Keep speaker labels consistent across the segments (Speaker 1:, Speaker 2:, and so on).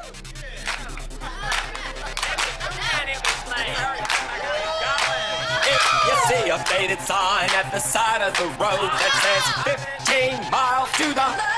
Speaker 1: You see a faded sign at the side of the road that says 15 miles to the...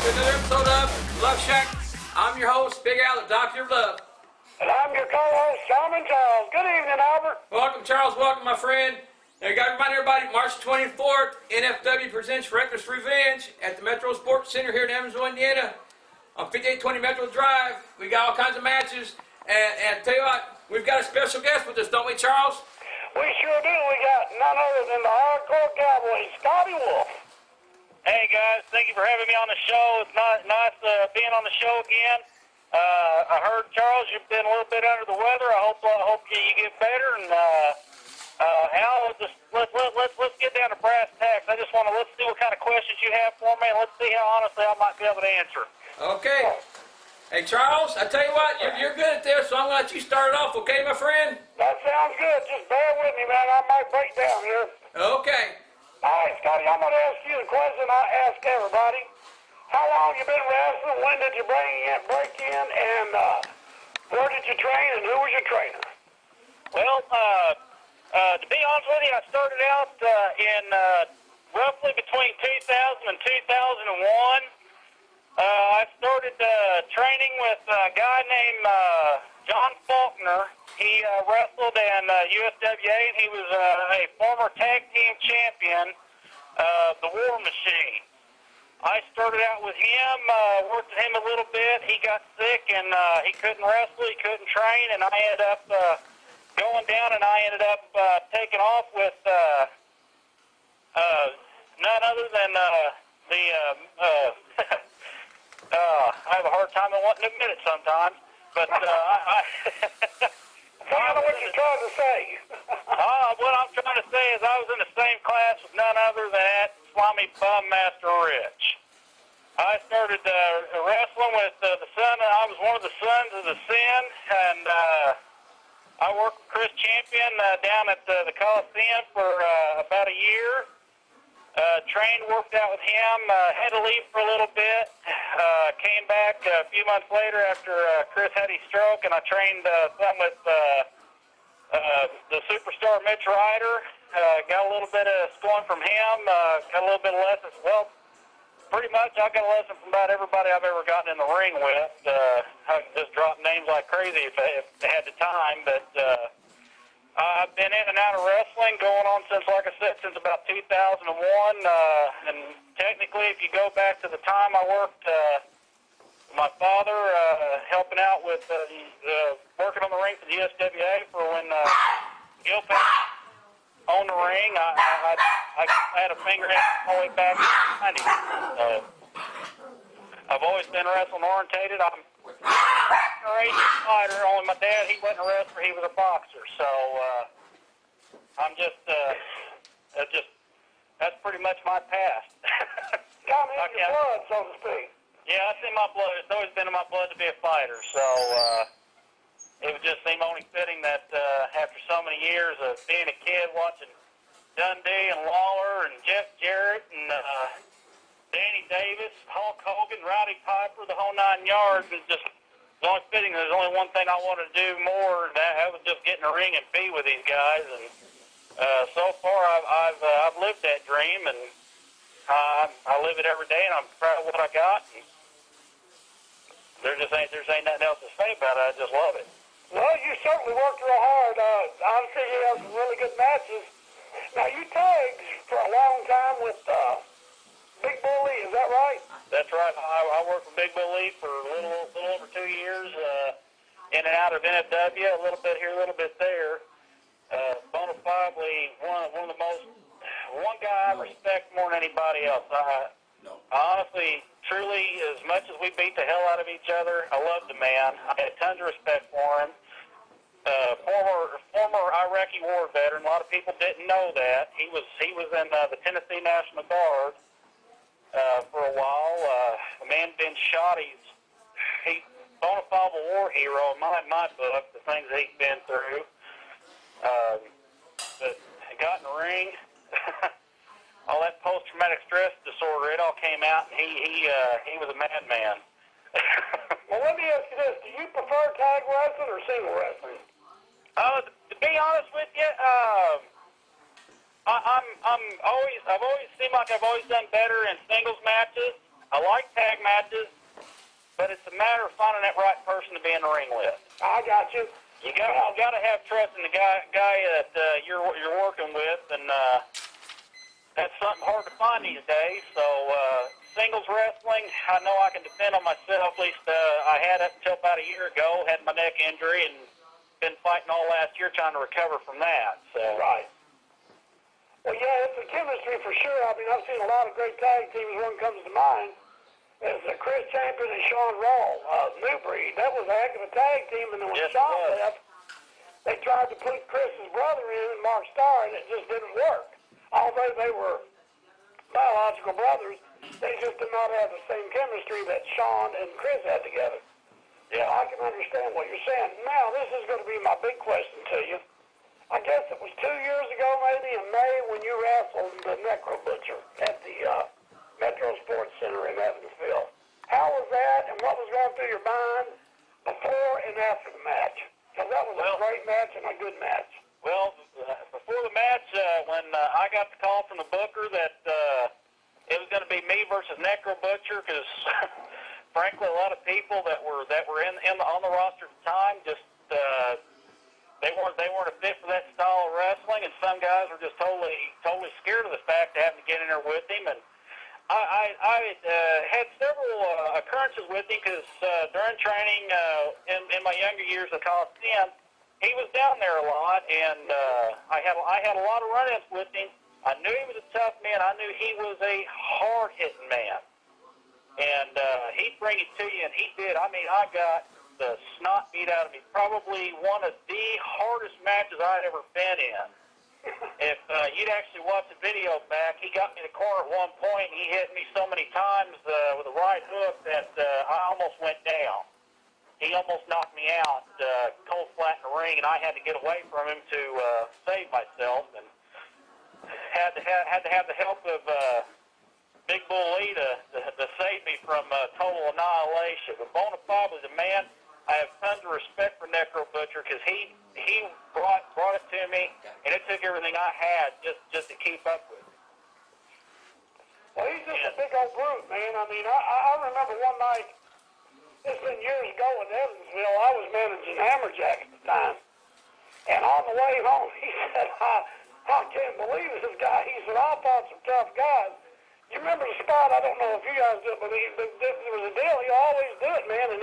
Speaker 2: Another episode of Luv Shack. I'm your host, Big Al, the Doctor of Love.
Speaker 3: And I'm your co-host, Shaman Charles. Good evening, Albert.
Speaker 2: Welcome, Charles. Welcome, my friend. Now, you got to remind everybody, March 24th, NFW presents Reckless Revenge at the Metro Sports Center here in Evansville, Indiana, on 5820 Metro Drive. We got all kinds of matches. And tell you what, we've got a special guest with us, don't we, Charles?
Speaker 3: We sure do. We got none other than the Hardcore Cowboy Scotty Wolf.
Speaker 4: Hey guys, thank you for having me on the show. It's nice being on the show again. I heard, Charles, you've been a little bit under the weather. I hope you get better. And Al, let's get down to brass tacks. Let's see what kind of questions you have for me, and let's see how honestly I might be able to answer.
Speaker 2: Okay. Hey Charles, I tell you what, you're good at this, so I'm going to let you start it off, okay, my friend?
Speaker 3: That sounds good. Just bear with me, man. I might break down here.
Speaker 2: Okay.
Speaker 3: All right, Scotty, I'm going to ask you the question I ask everybody. How long you been wrestling? When did you break in? And where did you train? And who was your trainer?
Speaker 4: Well, to be honest with you, I started out in roughly between 2000 and 2001. I started training with a guy named John Faulkner. He wrestled in USWA, and he was a former tag team champion of the War Machine. I started out with him, worked with him a little bit. He got sick, and he couldn't wrestle, he couldn't train, and I ended up going down, and I ended up taking off with none other than I have a hard time wanting to admit it sometimes, but
Speaker 3: I know what you're trying to say.
Speaker 4: What I'm trying to say is I was in the same class with none other than Slimy Bum Master Rich. I started wrestling with the son. I was one of the sons of the Sin, and I worked with Chris Champion down at the Coliseum for about a year. Trained, worked out with him, had to leave for a little bit, came back a few months later after Chris had his stroke, and I trained some with the superstar Mitch Ryder, got a little bit of schooling from him, got a little bit of lessons. Well, pretty much I got a lesson from about everybody I've ever gotten in the ring with. I can just drop names like crazy if I had the time, but I've been in and out of wrestling going on since, like I said, since about 2001. And technically, if you go back to the time I worked, my father helping out with working on the ring for the USWA for when Gilpin owned the ring, I had a finger all the way back in the 90s. I've always been wrestling orientated. I'm a fighter. Only my dad, he wasn't a wrestler, he was a boxer. So I'm just that's pretty much my past.
Speaker 3: Got me in your blood, so to speak.
Speaker 4: Yeah, it's in my blood. It's always been in my blood to be a fighter. So it would just seem only fitting that after so many years of being a kid watching Dundee and Lawler and Jeff Jarrett and Danny Davis, Hulk Hogan, Rowdy Piper, the whole 9 yards, was just only CrossFitting, there's only one thing I wanted to do more, and that was just get in the ring and be with these guys. And so far, I've lived that dream, and I live it every day, and I'm proud of what I got. And there ain't nothing else to say about it. I just love it.
Speaker 3: Well, you certainly worked real hard. Honestly, you had some really good matches. Now, you tagged for a long time with Big Bull Lee, is that right?
Speaker 4: That's right. I worked with Big Bull Lee for a little over 2 years, in and out of NFW, a little bit here, a little bit there. Bona fide, one guy I respect more than anybody else. I honestly, truly, as much as we beat the hell out of each other, I love the man. I had tons of respect for him. Former Iraqi war veteran. A lot of people didn't know that. He was in the Tennessee National Guard for a while. The man been shot. He's bona fide war hero in my book. The things that he's been through. But he got in the ring. All that post-traumatic stress disorder, it all came out, and he was a madman.
Speaker 3: Well, let me ask you this: do you prefer tag wrestling or single wrestling?
Speaker 4: To be honest with you, I've always seemed like I've always done better in singles matches. I like tag matches, but it's a matter of finding that right person to be in the ring with.
Speaker 3: I got you.
Speaker 4: You got to have trust in the guy that you're working with, and that's something hard to find these days. So singles wrestling, I know I can depend on myself. At least I had up until about a year ago. Had my neck injury and been fighting all last year trying to recover from that. So
Speaker 3: right. Well, yeah, it's a chemistry for sure. I mean, I've seen a lot of great tag teams. One comes to mind. There's Chris Champion and Sean Rawl, New Breed. That was a heck of a tag team, and then when Sean left, they tried to put Chris's brother in, Mark Starr, and it just didn't work. Although they were biological brothers, they just did not have the same chemistry that Sean and Chris had together. Yeah, I can understand what you're saying. Now, this is going to be my big question to you. I guess it was 2 years ago, maybe in May, when you wrestled the Necro Butcher at the Metro Sports Center in Evansville. How was that, and what was going through your mind before and after the match? Because that was a great match and a good match.
Speaker 4: Well, before the match, when I got the call from the booker that it was going to be me versus Necro Butcher, because frankly, a lot of people that were on the roster at the time just they weren't a fit for that style of wrestling, and some guys were just totally scared of the fact of having to get in there with him. And I had several occurrences with him because during training in my younger years at Coliseum, he was down there a lot, and I had a lot of run-ins with him. I knew he was a tough man. I knew he was a hard-hitting man, and he'd bring it to you, and he did. I mean, I got the snot beat out of me. Probably one of the hardest matches I'd ever been in. If you'd actually watch the video back, he got me in the corner at one point. He hit me so many times with a right hook that I almost went down. He almost knocked me out cold flat in the ring, and I had to get away from him to save myself, and had to have the help of Big Bull Lee to save me from total annihilation. But bona fide was a man. I have tons of respect for Necro Butcher because he brought it to me, and it took everything I had just to keep up with.
Speaker 3: Well, he's just a big old brute, man. I mean, I remember one night, it's been years ago in Evansville, I was managing Hammerjack at the time, and on the way home, he said, I can't believe this guy. He said, I fought some tough guys. You remember the spot? I don't know if you guys do it, but there was a deal. He always do it, man, and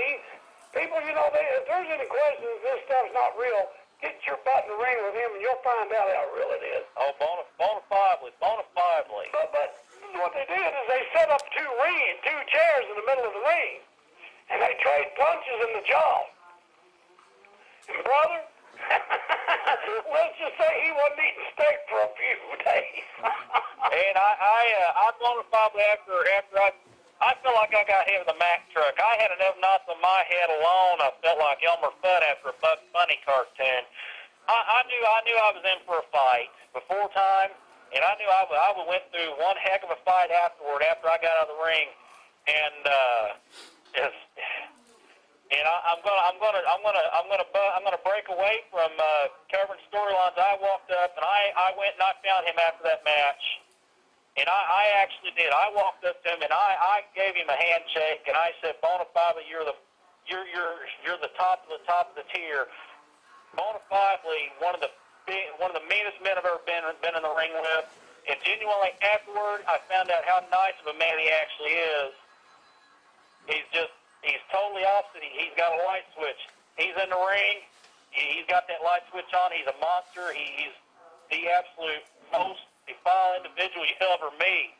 Speaker 3: people, you know, if there's any questions, this stuff's not real, get your butt in the ring with him, and you'll find out how real it is.
Speaker 4: Oh, bona fide.
Speaker 3: But what they did is they set up two chairs in the middle of the ring, and they trade punches in the jaw. And brother, let's just say he wasn't eating steak for a few days.
Speaker 4: And I bona fide after I felt like I got hit with a Mack truck. I had enough knots on my head alone. I felt like Elmer Fudd after a Bugs Bunny cartoon. I knew I was in for a fight before time, and I knew I went through one heck of a fight afterward after I got out of the ring. And And I'm gonna break away from covering storylines. I walked up and I went and I found him after that match, and I actually did. I walked up to him and I gave him a handshake and I said, "Bona fide, you're the top of the tier. Bona fide, one of the meanest men I've ever been in the ring with." And genuinely, afterward, I found out how nice of a man he actually is. He's totally opposite. He's got a light switch. He's in the ring. He's got that light switch on. He's a monster. He's the absolute most defile individual you ever meet.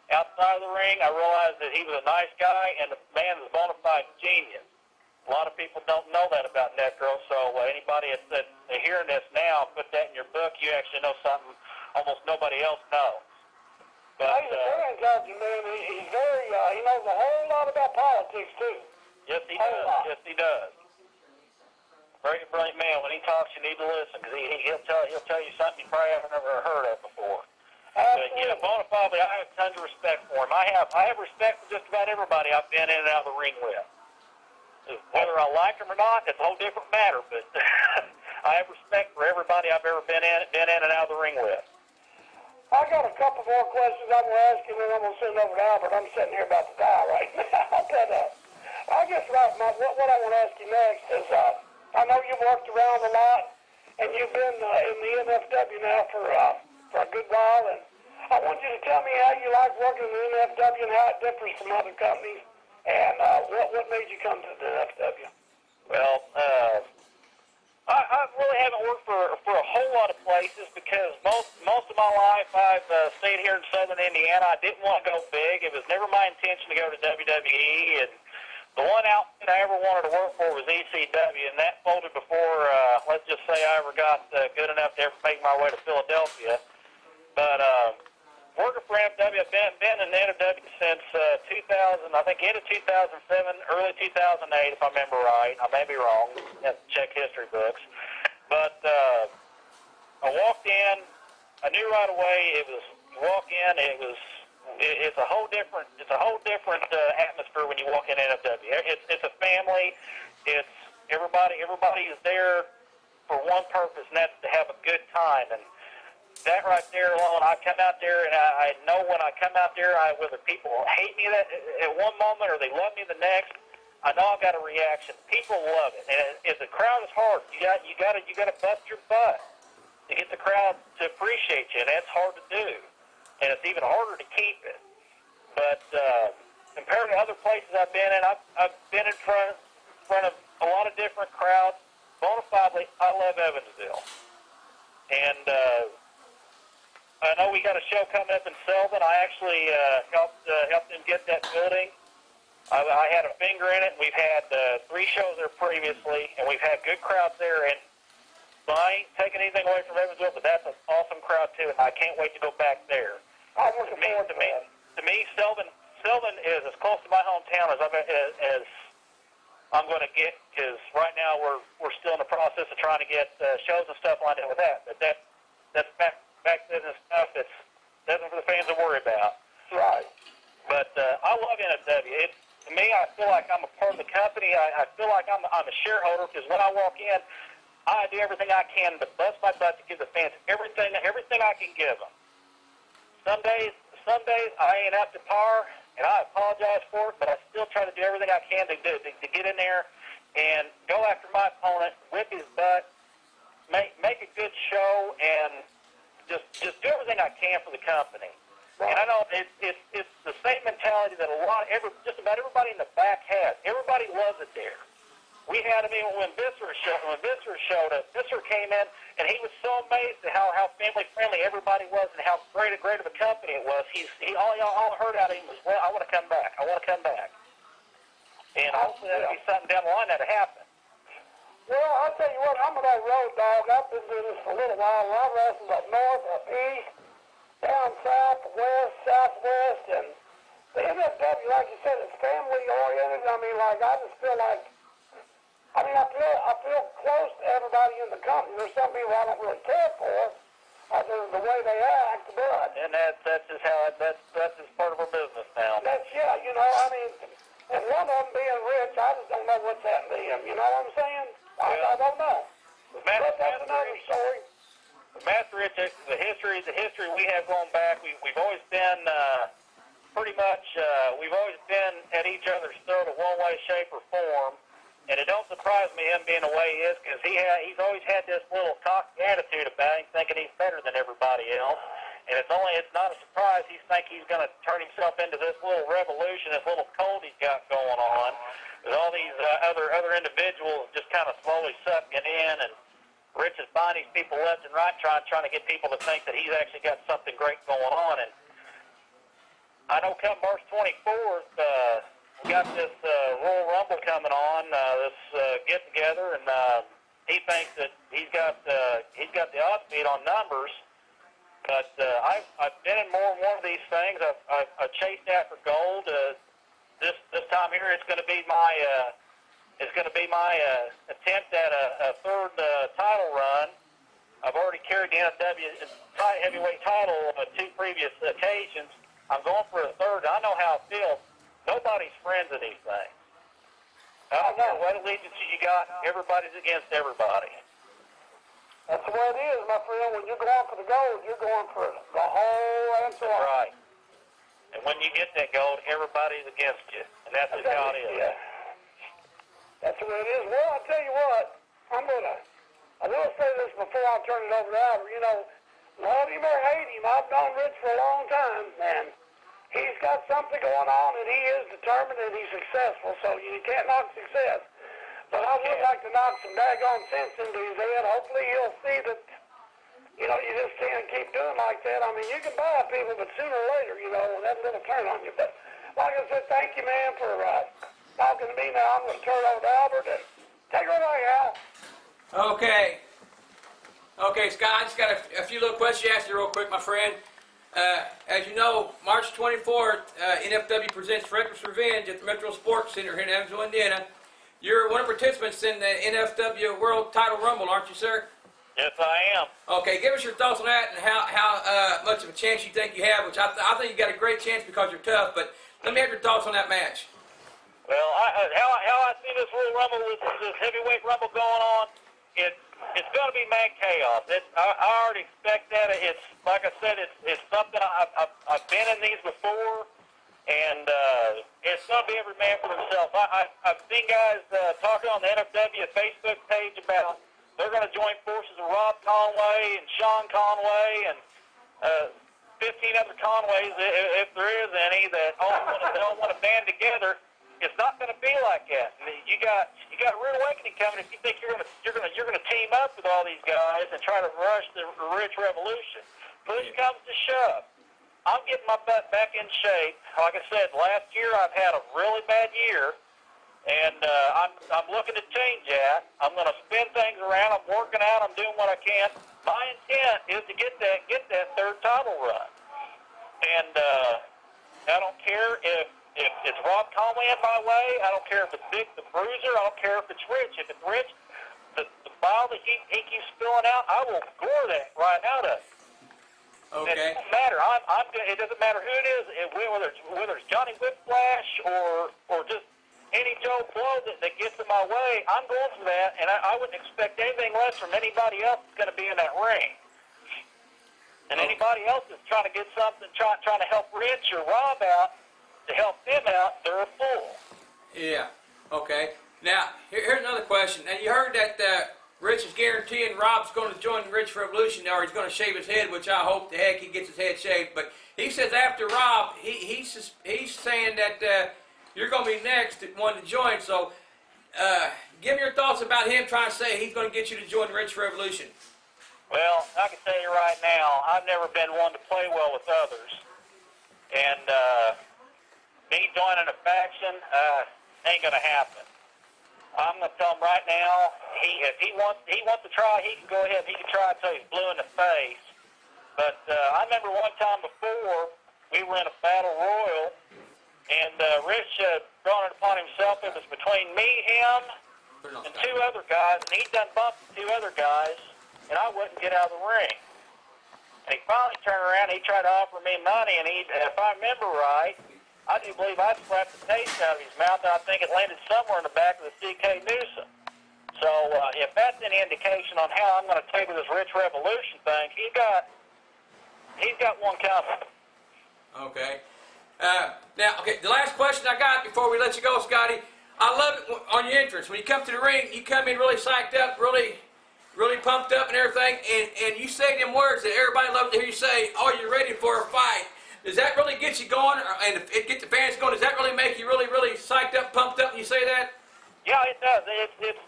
Speaker 4: Outside of the ring, I realized that he was a nice guy, and the man is a bona fide genius. A lot of people don't know that about Necro, so anybody that's hearing this now, put that in your book. You actually know something almost nobody else knows. But,
Speaker 3: he's a very intelligent man. He's very, he knows a whole lot about politics, too.
Speaker 4: Yes, he does. Yes, he does. Very brilliant man. When he talks, you need to listen because he'll tell you something you probably haven't ever heard of before.
Speaker 3: Absolutely.
Speaker 4: But bona fide, I have tons of respect for him. I have respect for just about everybody I've been in and out of the ring with. Whether I like him or not, it's a whole different matter. But I have respect for everybody I've ever been in and out of the ring with.
Speaker 3: I got a couple more questions I'm going to ask you, and then I'm going to send it over to Albert. I'm sitting here about to die right now. But I guess what I want to ask you next is, I know you've worked around a lot, and you've been in the NFW now for a good while, and I want you to tell me how you like working in the NFW and how it differs from other companies, and what made you come to the NFW?
Speaker 4: Well, I really haven't worked for a whole lot of places because most of my life I've stayed here in Southern Indiana. I didn't want to go big. It was never my intention to go to WWE, and the one outfit I ever wanted to work for was ECW, and that folded before, let's just say, I ever got good enough to ever make my way to Philadelphia. But working for NFW, I've been in the NFW since 2000, I think end of 2007, early 2008, if I remember right. I may be wrong. I have to check history books. But I walked in. I knew right away it's a whole different atmosphere when you walk in NFW. It's a family. It's everybody is there for one purpose, and that's to have a good time. And that right there alone, I come out there, and I know when I come out there, whether people hate me at one moment or they love me the next, I know I got a reaction. People love it, and if the crowd is hard, you got to bust your butt to get the crowd to appreciate you, and that's hard to do. And it's even harder to keep it. But compared to other places I've been in, I've been in front of a lot of different crowds. Bona fide, I love Evansville. And I know we got a show coming up in Selvin. I actually helped them get that building. I had a finger in it. We've had 3 shows there previously, and we've had good crowds there. And so I ain't taking anything away from Evansville, but that's an awesome crowd too, and I can't wait to go back there.
Speaker 3: I'm looking forward to that.
Speaker 4: To me, Selvin is as close to my hometown as I'm going to get, because right now we're still in the process of trying to get shows and stuff lined up with that. But that's back business stuff. That's nothing for the fans to worry about.
Speaker 3: Right.
Speaker 4: But I love NFW. To me, I feel like I'm a part of the company. I feel like I'm a shareholder, because when I walk in, I do everything I can to bust my butt to give the fans everything I can give them. Some days I ain't up to par, and I apologize for it, but I still try to do everything I can to get in there and go after my opponent, whip his butt, make a good show, and just do everything I can for the company. Right. And I know it's the same mentality that just about everybody in the back has. Everybody loves it there. We had, when Visser showed up, Visser came in, and he was so amazed at how family-friendly everybody was and how great of a company it was. All I heard out of him was, well, I want to come back. I want to come back. And hopefully that'll be something down the line that'll happen.
Speaker 3: Well, I'll tell you what, I'm an old road dog. I've been doing this for a little while. I've wrestled up north, up east, down south, west, southwest, and the NFW, like you said, it's family-oriented. I just feel like, I feel close to everybody in the company. There's some people I don't really care for, other than the way they act, but...
Speaker 4: And that's just part of our business now.
Speaker 3: And one of them being Rich, I just don't know what's happened to him. You know what I'm saying? I don't know. But that's another story.
Speaker 4: Master Rich, the history we have going back, we've always been pretty much, we've always been at each other's throat in one way, shape, or form. And it don't surprise me him being the way he is, because he's always had this little cocky attitude about him, thinking he's better than everybody else. And it's not a surprise he thinks he's going to turn himself into this little revolution, this little cult he's got going on. With all these other individuals just kind of slowly sucking in, and Rich is buying these people left and right, trying to get people to think that he's actually got something great going on. And I know come March 24th, we got this Royal Rumble coming on, this get-together, and he thinks that he's got the odds beat on numbers. But I've been in more than one of these things. I've chased after gold. This time here, it's going to be my attempt at a third title run. I've already carried the NFW heavyweight title on 2 previous occasions. I'm going for a third. I know how it feels. Nobody's friends in these things. I don't care what allegiances you got. Everybody's against everybody.
Speaker 3: That's the way it is, my friend. When you're going for the gold, you're going for the whole answer.
Speaker 4: Right. And when you get that gold, everybody's against you. And that's just how it is.
Speaker 3: Yeah. That's the way it is. Well, I'll tell you what. I will say this before I turn it over to Albert. You know, love him or hate him, I've known Rich for a long time, and he's got something going on, and he is determined that he's successful, so you can't knock success. But I would like to knock some daggone sense into his head. Hopefully he'll see that, you know, you just can't keep doing like that. I mean, you can buy people, but sooner or later, you know, that little turn on you. But like I said, thank you, man, for talking to me now. I'm going to turn it over to Albert, and take it away, Al.
Speaker 2: Okay. Okay, Scott, I just got a few little questions to ask you real quick, my friend. As you know, March 24th, NFW presents Reckless Revenge at the Metro Sports Center here in Evansville, Indiana. You're one of the participants in the NFW World Title Rumble, aren't you, sir?
Speaker 4: Yes, I am.
Speaker 2: Okay, give us your thoughts on that and how much of a chance you think you have, which I think you got a great chance because you're tough, but let me have your thoughts on that match.
Speaker 4: Well, how I see this Royal Rumble, this heavyweight rumble going on, it's going to be mad chaos. I already expect that. It's like I said, it's something I've been in these before, and it's going to be every man for himself. I've seen guys talking on the NFW Facebook page about they're going to join forces with Rob Conway and Sean Conway and 15 other Conways, if there is any, that all want to band together. It's not going to be like that. You got a rude awakening coming if you think you're going to team up with all these guys and try to rush the Rich Revolution. Push comes to shove. I'm getting my butt back in shape. Like I said, last year I've had a really bad year, and I'm looking to change that. I'm going to spin things around. I'm working out. I'm doing what I can. My intent is to get that third title run, and I don't care if it's Rob Conway in my way. I don't care if it's Big the Bruiser. I don't care if it's Rich. If it's Rich, the bile that he keeps spilling out, I will gore that right out of it.
Speaker 2: Okay.
Speaker 4: It doesn't matter. It doesn't matter who it is, whether it's Johnny Whiplash or just any Joe Blow that gets in my way. I'm going for that, and I wouldn't expect anything less from anybody else that's going to be in that ring. And anybody else that's trying to get something, trying to help Rich or Rob out, to help them out, they're a fool.
Speaker 2: Yeah. Okay. Now, here's another question. Now, you heard that Rich is guaranteeing Rob's going to join the Rich Revolution, or he's going to shave his head, which I hope the heck he gets his head shaved. But he says after Rob, he's saying that you're going to be next one to join. So, give me your thoughts about him trying to say he's going to get you to join the Rich Revolution.
Speaker 4: Well, I can tell you right now, I've never been one to play well with others. And me joining a faction ain't going to happen. I'm going to tell him right now, if he wants to try, he can go ahead. He can try until he's blue in the face. But I remember one time before, we were in a battle royal, and Rich brought it upon himself. It was between me, him, and 2 other guys, and he done bumped 2 other guys, and I wouldn't get out of the ring. And he finally turned around, and he tried to offer me money, and if I remember right, I do believe I slapped the taste out of his mouth, and I think it landed somewhere in the back of the CK Newsom. So if that's any indication on how I'm going to take this Rich Revolution thing, he's got one coming.
Speaker 2: Okay. Now, the last question I got before we let you go, Scotty. I love it on your entrance. When you come to the ring, you come in really psyched up, really pumped up and everything, and you say them words that everybody loves to hear you say, "Oh, you're ready for a fight." Does that really get you going, and if it gets the fans going, does that really make you really psyched up, pumped up when you say that?
Speaker 4: Yeah, it does. It's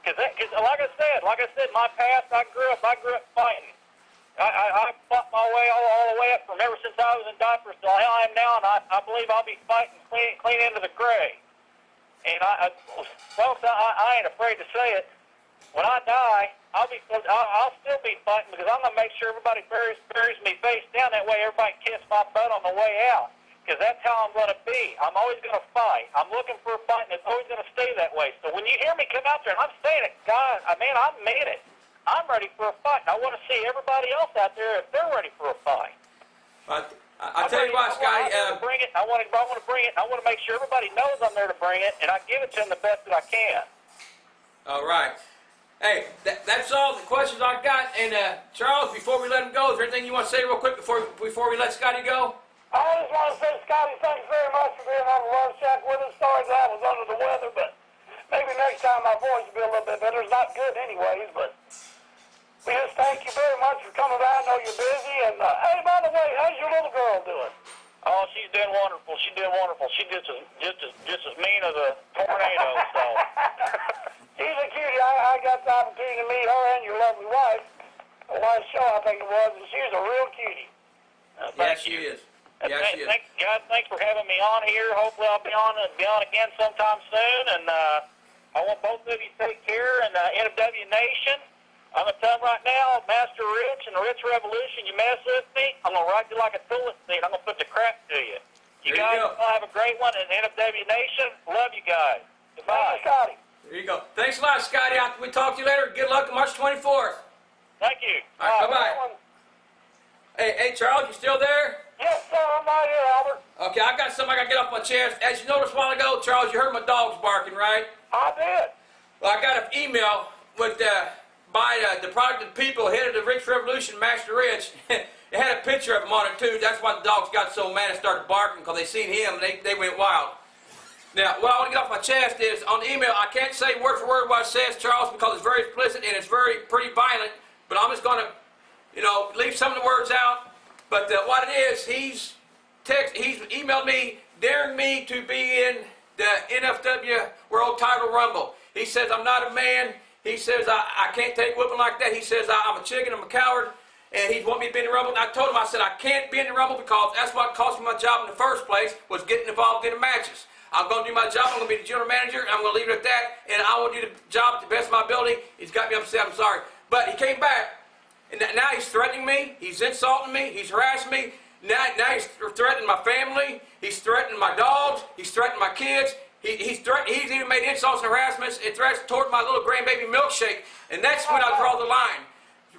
Speaker 4: because like I said, my past, I grew up fighting. I fought my way all the way up from ever since I was in diapers till how I am now, and I believe I'll be fighting clean into the grave. And folks, I ain't afraid to say it. When I die, I'll still be fighting because I'm gonna make sure everybody buries me face down. That way, everybody can kiss my butt on the way out. Because that's how I'm gonna be. I'm always gonna fight. I'm looking for a fight, and it's always gonna stay that way. So when you hear me come out there, and I'm saying it, God, I mean it. I'm ready for a fight. And I want to see everybody else out there if they're ready for a fight.
Speaker 2: I tell you what, Scotty.
Speaker 4: I want to bring it. I want to make sure everybody knows I'm there to bring it, and I give it to them the best that I can.
Speaker 2: All right. Hey, that's all the questions I got. And Charles, before we let him go, is there anything you want to say real quick before we let Scotty go?
Speaker 3: I just want to say, Scotty, thanks very much for being on the Luv Shack with us. Sorry that I was under the weather, but maybe next time my voice will be a little bit better. It's not good anyways, but we just thank you very much for coming by. I know you're busy. And, hey, by the way, how's your little girl doing?
Speaker 4: Oh, she's doing wonderful. She's doing wonderful. She's just as mean as a tornado, so.
Speaker 3: She's a cutie. I got the opportunity to meet her and your lovely wife. The last show, I think it was, and she's a real cutie.
Speaker 2: Yes, she is. Yes, she is.
Speaker 4: Guys, thanks for having me on here. Hopefully I'll be on again sometime soon. And I want both of you to take care. And NFW Nation, I'm going to tell them right now, Master Rich and the Rich Revolution, you mess with me, I'm going to ride you like a toilet seat. I'm going to put the crap to you. You guys have a great one. And NFW Nation, love you guys. Goodbye.
Speaker 3: Thank you, Scotty.
Speaker 2: There you go. Thanks a lot, Scotty. We'll talk to you later. Good luck on March 24th.
Speaker 4: Thank you.
Speaker 2: All right, bye-bye. Hey, Charles, you still there?
Speaker 3: Yes, sir. I'm right here, Albert.
Speaker 2: Okay, I got something I got to get off my chest. As you noticed a while ago, Charles, you heard my dogs barking, right?
Speaker 3: I did.
Speaker 2: Well, I got an email with by the Product of the People, head of the Rich Revolution, Master Rich. It had a picture of him on it, too. That's why the dogs got so mad and started barking, because they seen him and they went wild. Now, what I want to get off my chest is, on the email, I can't say word for word what it says, Charles, because it's very explicit and it's pretty violent, but I'm just going to, leave some of the words out. But what it is, he's emailed me, daring me to be in the NFW World Title Rumble. He says, I'm not a man. He says, I can't take whipping like that. He says, I'm a chicken, I'm a coward. And he wanted me to be in the Rumble. And I told him, I said, I can't be in the Rumble because that's what cost me my job in the first place, was getting involved in the matches. I'm going to do my job. I'm going to be the general manager, and I'm going to leave it at that. And I will do the job to the best of my ability. He's got me upset. I'm sorry. But he came back, and now he's threatening me. He's insulting me. He's harassing me. Now he's threatening my family. He's threatening my dogs. He's threatening my kids. He's even made insults and harassments and threats toward my little grandbaby Milkshake. And that's when I draw the line.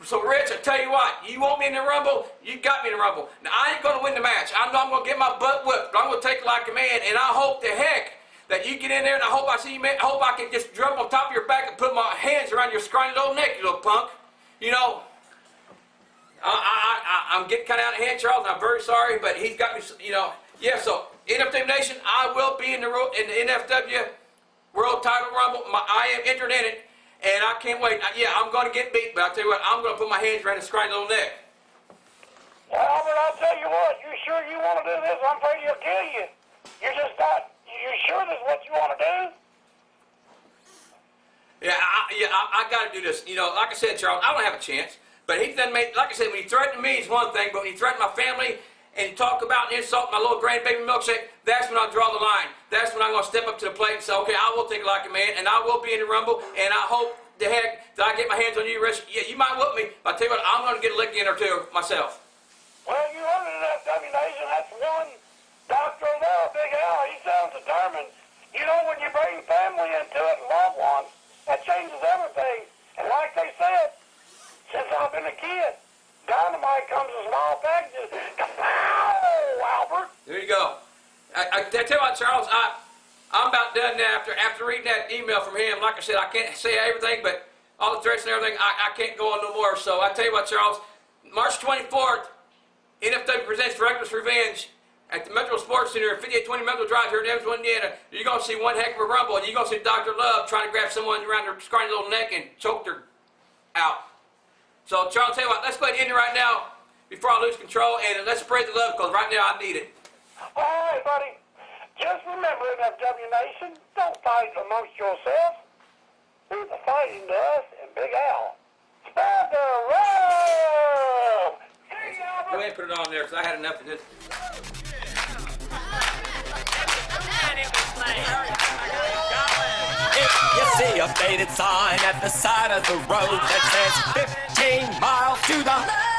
Speaker 2: So, Rich, I tell you what, you want me in the Rumble, you got me in the Rumble. Now, I ain't going to win the match. I know I'm going to get my butt whipped, but I'm going to take it like a man, and I hope to heck that you get in there, and I hope I see you, man. I hope I can just jump on top of your back and put my hands around your scrawny little neck, you little punk. I'm getting kind of out of hand, Charles, and I'm very sorry, but he's got me, Yeah, so, NFW Nation, I will be in the NFW World Title Rumble. I am entered in it. And I can't wait. Yeah, I'm going to get beat, but I'll tell you what, I'm going to put my hands around his scrawny little neck.
Speaker 3: Well, Albert, I'll tell you what, you sure you want to do this? I'm afraid he'll kill you. You're just not, you sure this is what you want to do?
Speaker 2: Yeah, I got to do this. Like I said, Charles, I don't have a chance. But he done made, like I said, when he threatened me, it's one thing, but when he threatened my family, and talk about and insult my little grandbaby Milkshake, that's when I draw the line. That's when I'm going to step up to the plate and say, okay, I will take it like a man, and I will be in the Rumble, and I hope the heck that I get my hands on you, Rich. Yeah, you might whoop me, but I'll tell you what, I'm going to get a lick in or two myself.
Speaker 3: Well, you heard it in NFW Nation. That's one doctor there, Big Al. He sounds determined. When you bring family into it and loved ones, that changes everything. And like they said, since I've been a kid, dynamite comes in small packages. Kapow, Albert.
Speaker 2: There you go. I tell you what, Charles, I'm about done now after reading that email from him. Like I said, I can't say everything, but all the threats and everything, I can't go on no more. So I tell you what, Charles, March 24th, NFW presents Reckless Revenge at the Metro Sports Center, 5820 Metro Drive here in Evansville, Indiana. You're going to see one heck of a rumble, and you're going to see Dr. Love trying to grab someone around their scrawny little neck and choke her out. So, Charles, tell you what, let's go ahead and end it right now before I lose control, and let's spread the love, because right now I need it.
Speaker 3: All right, buddy. Just remember, NFW Nation, don't fight amongst yourselves. Do the fighting to us and Big Al. Spread the love!
Speaker 2: Go ahead and put it on there, because I had enough of this.
Speaker 1: If you see a faded sign at the side of the road that says 15 miles to the